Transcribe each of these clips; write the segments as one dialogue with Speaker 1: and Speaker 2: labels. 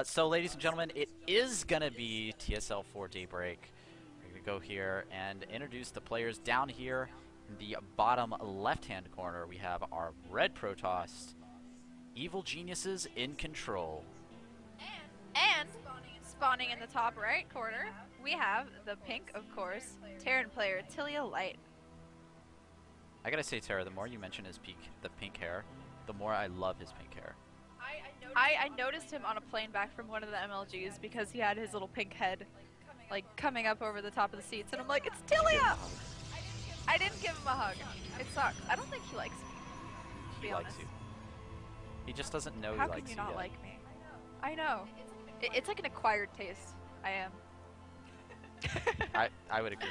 Speaker 1: So, ladies and gentlemen, it is going to be TSL 4 Daybreak. We're going to go here and introduce the players. Down here in the bottom left-hand corner, we have our red Protoss, Evil Geniuses in control.
Speaker 2: And spawning in the top right corner, we have the pink, of course, Terran player Tilea Light.
Speaker 1: I gotta say, Tara, the more you mention the pink hair, the more I love his pink hair.
Speaker 2: I noticed him on a plane back from one of the MLGs because he had his little pink head, like, coming up over the top of the seats, and I'm like, it's Tilea! I didn't give him a hug. It sucks. I don't think he likes me, to be honest.
Speaker 1: He likes you. He just doesn't know he
Speaker 2: How
Speaker 1: likes
Speaker 2: can
Speaker 1: you
Speaker 2: you not
Speaker 1: yet.
Speaker 2: like me? I know. It's like an acquired taste. I am.
Speaker 1: I would agree.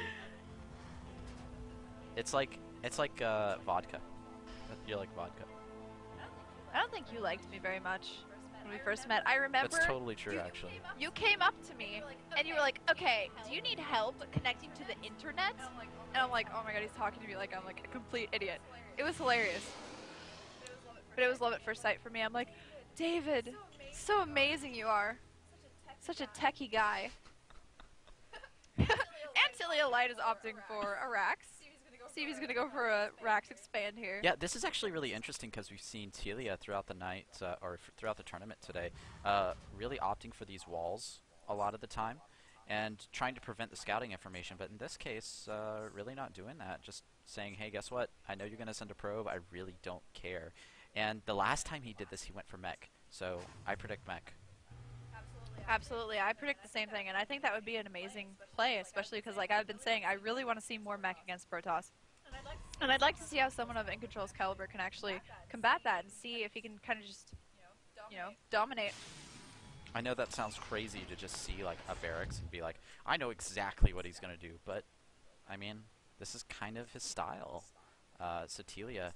Speaker 1: It's like vodka. You're like vodka.
Speaker 2: I don't think you liked me very much when we first met. I remember.
Speaker 1: That's totally true, actually.
Speaker 2: You came up to me and you were like, "Okay, do you need help connecting to the internet?" And I'm like, "Oh my god, he's talking to me like I'm like a complete idiot." It was hilarious. But it was love at first sight for me. I'm like, "David, so amazing you are. Such a techie guy." And Tilea Light is opting for a Rax. See if he's going to go for a Rax expand here.
Speaker 1: Yeah, this is actually really interesting because we've seen Tilea throughout the night, or throughout the tournament today, really opting for these walls a lot of the time and trying to prevent the scouting information. But in this case, really not doing that. Just saying, hey, guess what? I know you're going to send a probe. I really don't care. And the last time he did this, he went for mech. So I predict mech.
Speaker 2: Absolutely, I predict the same thing, and I think that would be an amazing play, especially because, like I've been saying, I really want to see more mech against Protoss. And I'd like to see how someone of iNcontroL's caliber can actually combat that and see if he can kind of just, dominate.
Speaker 1: I know that sounds crazy to just see like a barracks and be like, I know exactly what he's going to do, but, I mean, this is kind of his style. So Tilea,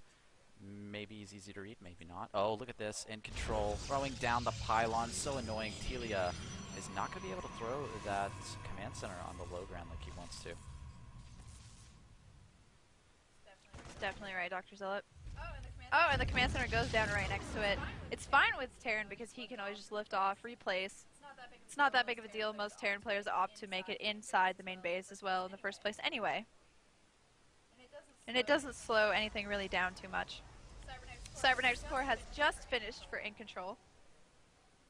Speaker 1: maybe he's easy to read, maybe not. Oh, look at this. iNcontroL throwing down the pylon. So annoying. Tilea is not going to be able to throw that command center on the low ground like he wants to.
Speaker 2: Definitely right, DrZealot. Oh, and the command center goes down right next to it. It's fine with Terran because he can always just lift off, replace. It's not that big of a deal. Most Terran players opt to make it inside the main base as well in the first place anyway. And it doesn't slow anything really down too much. Cybernetics Core has just finished for iNcontroL.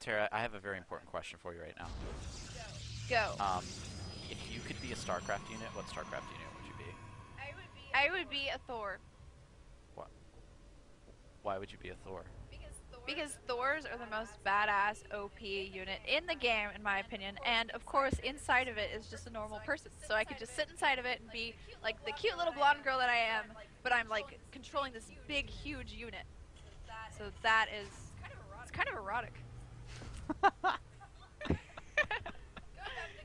Speaker 1: Tara, I have a very important question for you right now.
Speaker 2: Go.
Speaker 1: If you could be a StarCraft unit, what StarCraft unit would you be?
Speaker 2: I would be a Thor.
Speaker 1: What? Why would you be a Thor?
Speaker 2: Because Thors are the most badass OP unit in the game, in my opinion, and of course inside of it is just a normal person. So I could just sit inside of it and be like the cute little blonde girl that I am, but I'm like controlling this big, huge unit. So that is, it's kind of erotic.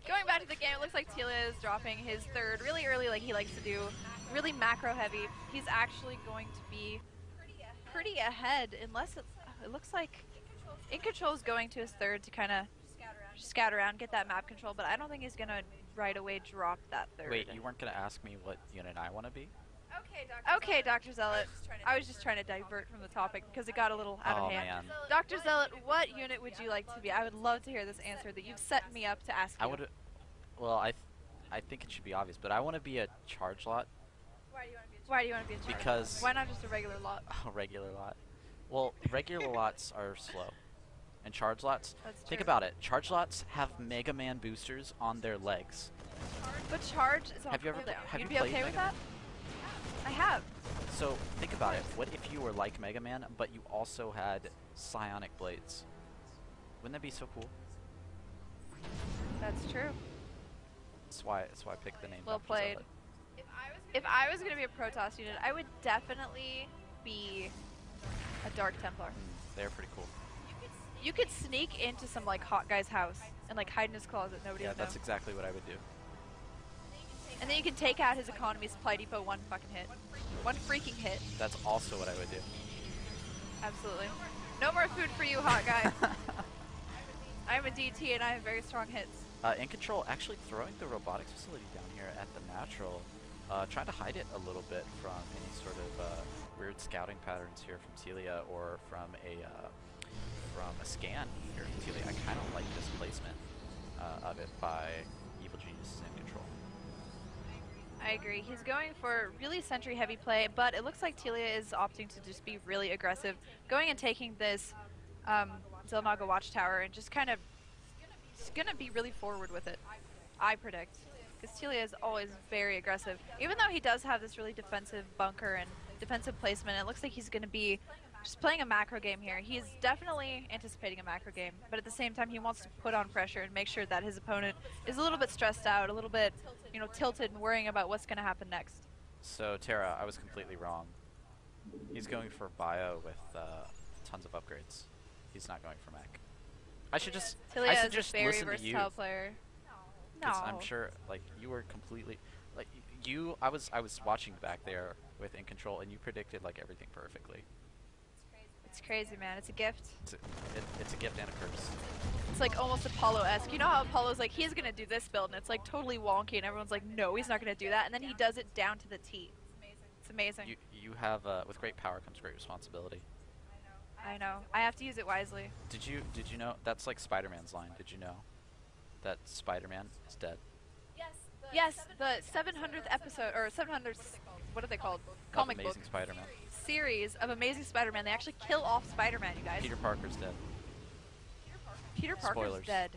Speaker 2: Going back to the game, it looks like Tilea is dropping his third really early like he likes to do, really macro heavy. He's actually going to be pretty ahead unless it's, it looks like iNcontroL is going to his third to kind of scout around, get that map control, but I don't think he's going to right away drop that third.
Speaker 1: Wait, you weren't going to ask me what unit I want to be?
Speaker 2: Okay, DrZealot. I was just trying to divert from the topic because it got a little out of hand.
Speaker 1: Man.
Speaker 2: DrZealot, what unit would you like to be? I would love to hear this answer that you've set me up to ask you.
Speaker 1: I would. Well, I think it should be obvious, but I want to be a charge lot.
Speaker 2: Why do you want to be a charge?
Speaker 1: Because
Speaker 2: why not just a regular lot?
Speaker 1: A regular lot. Well, regular lots are slow, and charge lots.
Speaker 2: That's true.
Speaker 1: Think about it. Charge lots have Mega Man boosters on their legs.
Speaker 2: But charge is on
Speaker 1: Have you ever?
Speaker 2: cooldown.
Speaker 1: Have
Speaker 2: You'd
Speaker 1: you
Speaker 2: be
Speaker 1: played
Speaker 2: okay with
Speaker 1: Mega
Speaker 2: that? I have.
Speaker 1: So think about it. What if you were like Mega Man, but you also had psionic blades? Wouldn't that be so cool?
Speaker 2: That's true.
Speaker 1: That's why I picked the name.
Speaker 2: Well played. If I was going to be a Protoss unit, I would definitely be a Dark Templar.
Speaker 1: They're pretty cool.
Speaker 2: You could sneak into some like hot guy's house and like hide in his closet. Nobody would know.
Speaker 1: That's exactly what I would do.
Speaker 2: And then you can take out his economy supply depot one fucking hit. One freaking hit.
Speaker 1: That's also what I would do.
Speaker 2: Absolutely. No more food for you, hot guy. I'm a DT and I have very strong hits.
Speaker 1: iNcontroL actually throwing the robotics facility down here at the natural, trying to hide it a little bit from any sort of weird scouting patterns here from Tilea or from a scan here from Tilea. I kind of like
Speaker 2: I agree. He's going for really sentry-heavy play, but it looks like Tilea is opting to just be really aggressive, going and taking this Zelnaga Watchtower and just kind of he's gonna be really forward with it, I predict. Because Tilea is always very aggressive. Even though he does have this really defensive bunker and defensive placement, it looks like he's gonna be just playing a macro game here. He's definitely anticipating a macro game, but at the same time he wants to put on pressure and make sure that his opponent is a little bit stressed out, a little bit, you know, tilted and worrying about what's gonna happen next.
Speaker 1: So Tara, I was completely wrong. He's going for bio with tons of upgrades. He's not going for mech. I should just
Speaker 2: Tilea is a very
Speaker 1: listen to you.
Speaker 2: versatile player. No.
Speaker 1: I'm sure, like, you were completely, like, I was watching back there with iNcontroL, and you predicted, like, everything perfectly.
Speaker 2: It's crazy, man. It's a gift.
Speaker 1: It's a gift and a curse.
Speaker 2: It's like almost Apollo-esque. You know how Apollo's like, he's going to do this build, and it's like totally wonky, and everyone's like, no, he's not going to do that, and then he does it down to the T. It's amazing.
Speaker 1: You have, with great power comes great responsibility.
Speaker 2: I know. I have to use it wisely.
Speaker 1: Did you know, that's like Spider-Man's line, did you know that Spider-Man is dead?
Speaker 2: Yes, the 700th episode, or 700th, what are they called? Comic book
Speaker 1: Amazing Spider-Man.
Speaker 2: series of Amazing Spider-Man. They actually kill off Spider-Man, you guys.
Speaker 1: Peter Parker's dead.
Speaker 2: Peter Parker's
Speaker 1: Spoilers.
Speaker 2: dead.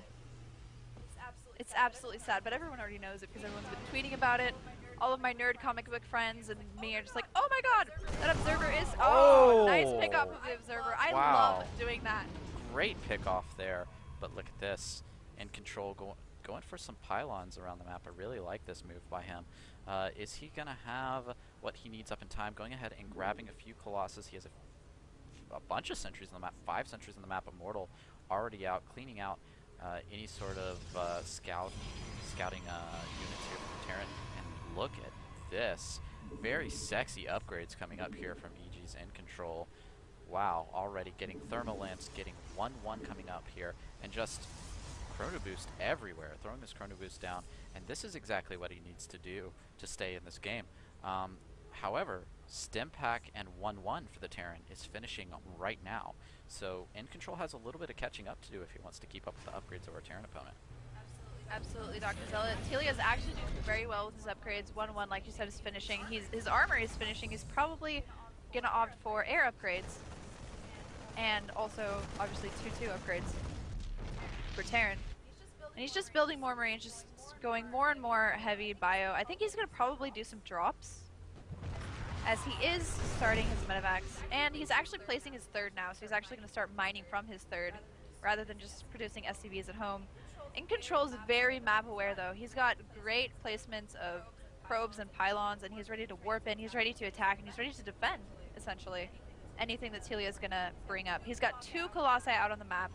Speaker 2: It's absolutely sad, but everyone already knows it because everyone's been tweeting about it. All of my nerd comic book friends and me are just like, oh my god, that Observer is, oh, nice pickup of the Observer. I love doing that.
Speaker 1: Great pickoff there, but look at this. iNcontroL going for some pylons around the map. I really like this move by him. Is he going to have what he needs up in time? Going ahead and grabbing a few Colossus. He has a bunch of sentries on the map, 5 sentries on the map. Immortal already out, cleaning out any sort of scouting units here from Terran. And look at this. Very sexy upgrades coming up here from EG's iNcontroL. Wow, already getting Thermal Lance, getting 1-1 coming up here, and just Chrono Boost everywhere, throwing this Chrono Boost down, and this is exactly what he needs to do to stay in this game. However, Stim Pack and 1-1 for the Terran is finishing right now, so iNcontroL has a little bit of catching up to do if he wants to keep up with the upgrades of our Terran opponent.
Speaker 2: Absolutely, Dr. Zealot. Tilea is actually doing very well with his upgrades. 1-1, like you said, is finishing. His armor is finishing. He's probably going to opt for air upgrades. And also, obviously, 2-2 upgrades for Terran. And he's just building more Marines, just going more and more heavy bio. I think he's going to probably do some drops, as he is starting his medevacs. And he's actually placing his third now, so he's actually going to start mining from his third, rather than just producing SCVs at home. iNcontroL is very map aware though. He's got great placements of probes and pylons, and he's ready to warp in, he's ready to attack, and he's ready to defend, essentially, anything that Tilea is going to bring up. He's got 2 Colossi out on the map,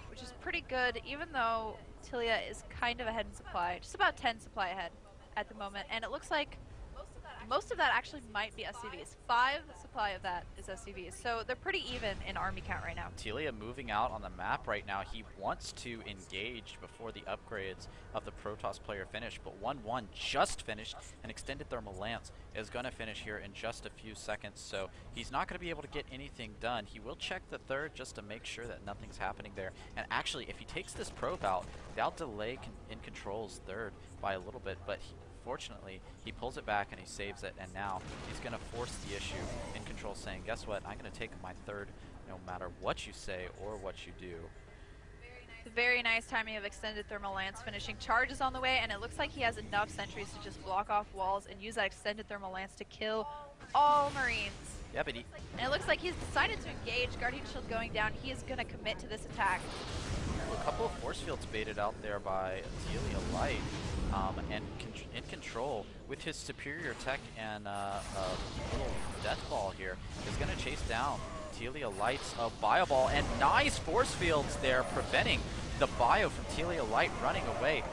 Speaker 2: which is pretty good, even though Tilea is kind of ahead in supply, just about 10 supply ahead at the moment, and it looks like most of that actually might be SCVs. 5 supply of that is SCVs, so they're pretty even in army count right now.
Speaker 1: Tilea moving out on the map right now. He wants to engage before the upgrades of the Protoss player finish, but 1-1 just finished. An extended Thermal Lance is going to finish here in just a few seconds, so he's not going to be able to get anything done. He will check the third just to make sure that nothing's happening there. And actually, if he takes this probe out, that'll delay iNcontrol's third by a little bit, but fortunately, he pulls it back and he saves it, and now he's going to force the issue. iNcontroL saying, guess what, I'm going to take my third no matter what you say or what you do.
Speaker 2: Very nice timing of extended Thermal Lance finishing. Charge is on the way, and it looks like he has enough sentries to just block off walls and use that extended Thermal Lance to kill all Marines.
Speaker 1: Yeah, but
Speaker 2: and it looks like he's decided to engage. Guardian Shield going down. He is going to commit to this attack.
Speaker 1: A couple of force fields baited out there by Tilea Light. And iNcontroL, with his superior tech and little death ball here, is going to chase down Tilea Light's bio ball, and nice force fields there, preventing the bio from Tilea Light running away.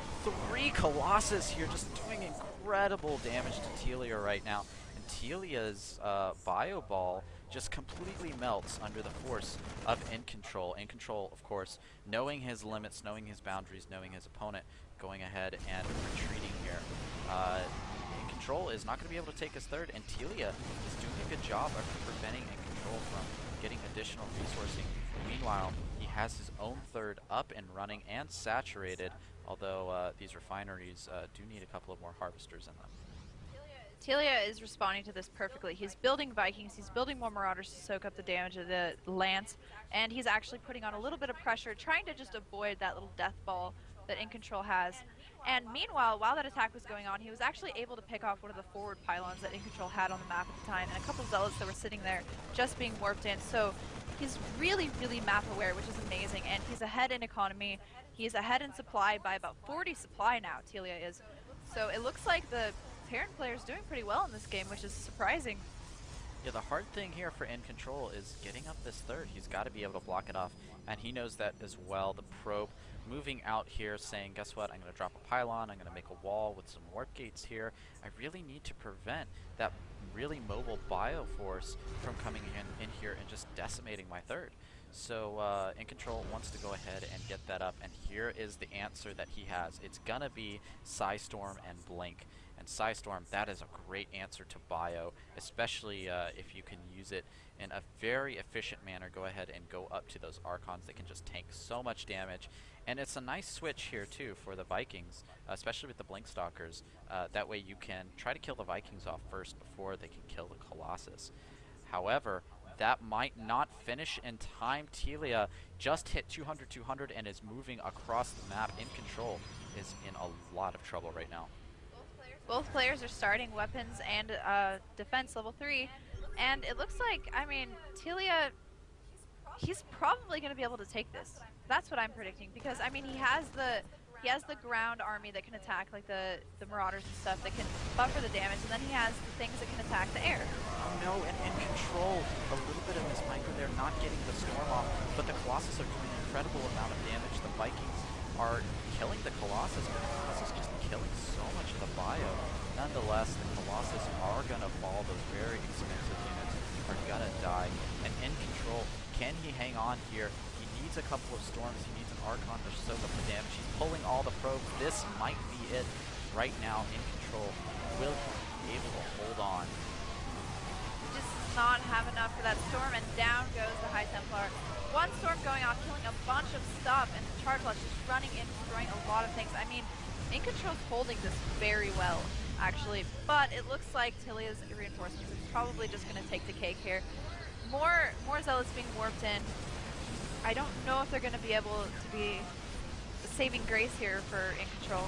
Speaker 1: 3 Colossus here, just doing incredible damage to Tilea right now. And Telea's bio ball just completely melts under the force of iNcontroL. iNcontroL, of course, knowing his limits, knowing his boundaries, knowing his opponent, going ahead and retreating here. iNcontroL is not going to be able to take his third, and Tilea is doing a good job of preventing iNcontroL from getting additional resourcing. Meanwhile, He has his own third up and running and saturated, although these refineries do need a couple of more harvesters in them.
Speaker 2: Tilea is responding to this perfectly. He's building Vikings, he's building more Marauders to soak up the damage of the Lance, and he's actually putting on a little bit of pressure, trying to just avoid that little death ball that iNcontroL has. And meanwhile, while that attack was going on, he was actually able to pick off one of the forward pylons that iNcontroL had on the map at the time, and a couple of Zealots that were sitting there just being warped in. So he's really, really map aware, which is amazing, and he's ahead in economy. He's ahead in supply by about 40 supply now, Tilea is. So it looks like the Terran player's doing pretty well in this game, which is surprising.
Speaker 1: Yeah, the hard thing here for iNcontroL is getting up this third. He's got to be able to block it off, and he knows that as well. The probe moving out here saying, guess what, I'm going to drop a pylon, I'm going to make a wall with some warp gates here. I really need to prevent that really mobile bioforce from coming in here and just decimating my third. So iNcontroL wants to go ahead and get that up, and here is the answer that he has. It's going to be Psystorm and Blink. And Psystorm, that is a great answer to bio, especially if you can use it in a very efficient manner. Go ahead and go up to those Archons that can just tank so much damage. And it's a nice switch here too for the Vikings, especially with the Blink Stalkers. That way you can try to kill the Vikings off first before they can kill the Colossus. However, that might not finish in time. Tilea just hit 200-200 and is moving across the map. iNcontroL is in a lot of trouble right now.
Speaker 2: Both players are starting weapons and defense level 3, and it looks like, I mean, Tilea, he's probably going to be able to take this. That's what I'm predicting, because I mean he has the ground army that can attack, like the Marauders and stuff that can buffer the damage, and then he has the things that can attack the air.
Speaker 1: Oh no, and iNcontroL, a little bit of this micro there, not getting the storm off, but the Colossus are doing an incredible amount of damage. The Vikings are killing the Colossus, but the Colossus just killing so much of the bio. Nonetheless, the Colossus are going to fall. Those very expensive units are going to die. And iNcontroL, can he hang on here? He needs a couple of storms. He needs an Archon to soak up the damage. He's pulling all the probes. This might be it right now. iNcontroL will be able to hold on.
Speaker 2: Just does not have enough for that storm, and down goes the High Templar. One storm going off, killing a bunch of stuff, and the Charge Blast just running in, destroying a lot of things. I mean, iNcontrol's holding this very well, actually, but it looks like Tilea's reinforcements is probably just going to take the cake here. More Zealots being warped in. I don't know if they're going to be able to be the saving grace here for iNcontroL.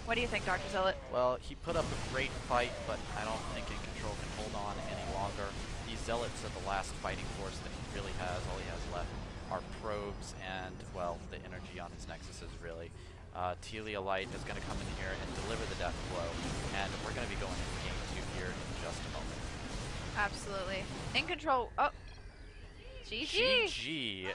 Speaker 2: What do you think, DrZealot?
Speaker 1: Well, he put up a great fight, but I don't think iNcontroL can hold on any longer. These Zealots are the last fighting force that he really has. All he has left are probes and, well, the energy on his Nexuses, really. Tilea Light is going to come in here and deliver the death blow, and we're going to be going into game 2 here in just a moment.
Speaker 2: Absolutely. iNcontroL, oh, GG.
Speaker 1: GG.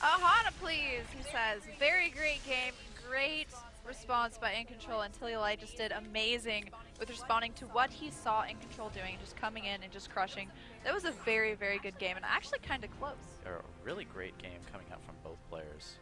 Speaker 2: Ahana, please, he says. Very great game, great response by iNcontroL, and Tilea Light just did amazing with responding to what he saw iNcontroL doing, just coming in and just crushing. That was a very, very good game, and actually kind of close.
Speaker 1: A really great game coming out from both players.